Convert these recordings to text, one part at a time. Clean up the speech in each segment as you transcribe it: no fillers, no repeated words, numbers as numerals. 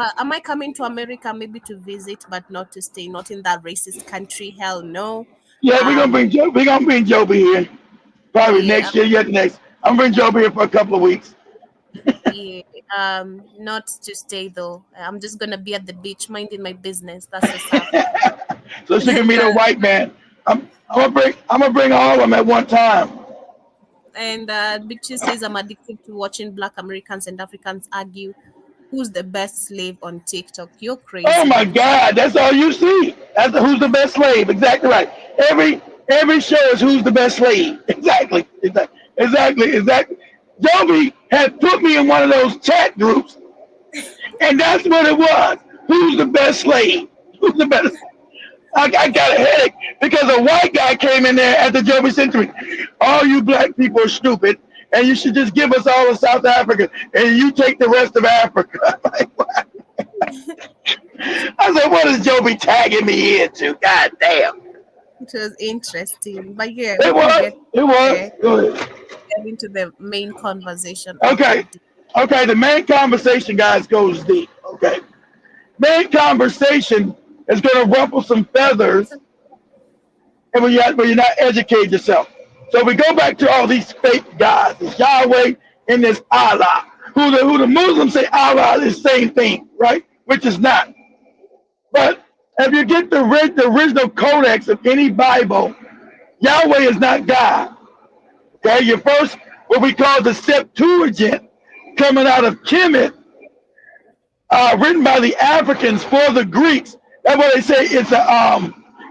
Am I coming to America maybe to visit, but not to stay? Not in that racist country. Hell no. Yeah, we're gonna Um, bring Joe. We're gonna bring Joby here probably yeah, next year. Yet next, I'm bringing Joby here for a couple of weeks. yeah. Not to stay though. I'm just gonna be at the beach minding my business. That's the south. So she can meet a That white man. I'm gonna bring all of them at one time. and Big Cheese says I'm addicted to watching Black Americans and Africans argue who's the best slave on TikTok. You're Oh crazy, my Big Cheese. God, that's all you see. That's who's the best slave. Exactly right. Every show is who's the best slave. Exactly. Joby had put me in one of those chat groups, and that's what it was. Who's the best slave? Who's the best? I got a headache because a white guy came in there at the Joby Century. All you black people are stupid, and you should just give us all of South Africa, and you take the rest of Africa. Like, what? I said, what is Joby tagging me into? God damn. It was interesting, but yeah, we It can was. It was. there, Go ahead. get into the main conversation of the Okay. day. Okay. The main conversation, guys, goes deep. Okay. Main conversation is going to ruffle some feathers, and when you're not educated yourself. So we go back to all these fake gods, this Yahweh and this Allah, who the Muslims say Allah is the same thing, right? Which is not. But if you get the original codex of any Bible, Yahweh is not God. Okay, your first what we call the Septuagint coming out of Kemet, written by the Africans for the Greeks. That's what they say. It's a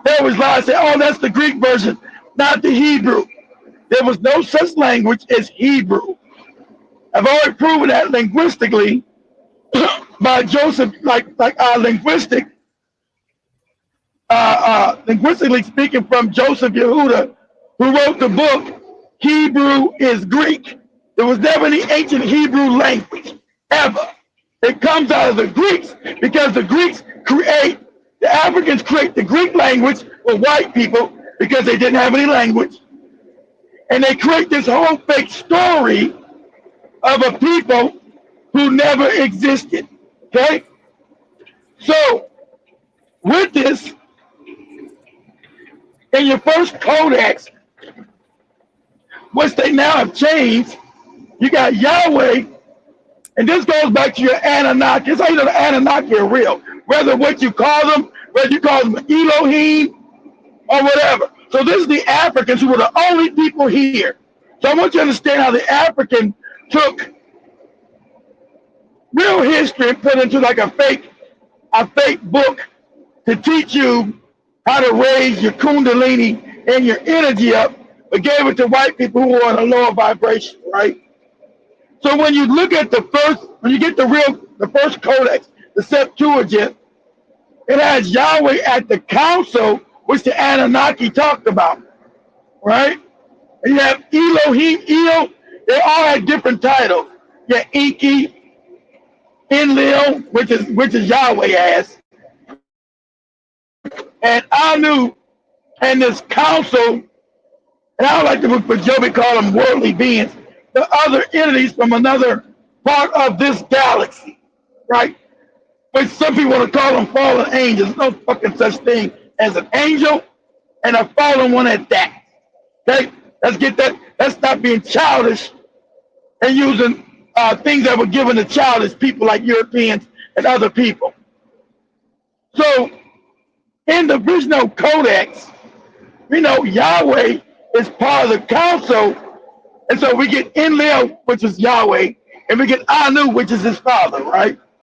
they always lie and say, "Oh, that's the Greek version, not the Hebrew." There was no such language as Hebrew. I've already proven that linguistically by Joseph, linguistically speaking, from Joseph Yehuda, who wrote the book Hebrew is Greek. There was never any ancient Hebrew language ever. It comes out of the Greeks because the Africans create the Greek language for white people because they didn't have any language. And they create this whole fake story of a people who never existed. Okay? So, with this, in your first codex, which they now have changed, you got Yahweh, and this goes back to your Anunnaki. It's how you know the Anunnaki are real. Whether what you call them, whether you call them Elohim or whatever. So this is the Africans who were the only people here. So I want you to understand how the African took real history and put it into like a fake book to teach you how to raise your kundalini and your energy up, but gave it to white people who were on a lower vibration, right? So when you get the first codex, the Septuagint, it has Yahweh at the council, which the Anunnaki talked about, right? And you have Elohim, they all had different titles. Yeah, Inky, Enlil, which is Yahweh as, and Anu, and this council, and I like to, Joby call them worldly beings, the other entities from another part of this galaxy, right? Which some people want to call them fallen angels. There's no fucking such thing as an angel and a fallen one at that. Okay? Let's get that. Let's stop being childish and using things that were given to childish people like Europeans and other people. So in the original codex, we know Yahweh is part of the council, and so we get Enlil, which is Yahweh, and we get Anu, which is his father, right?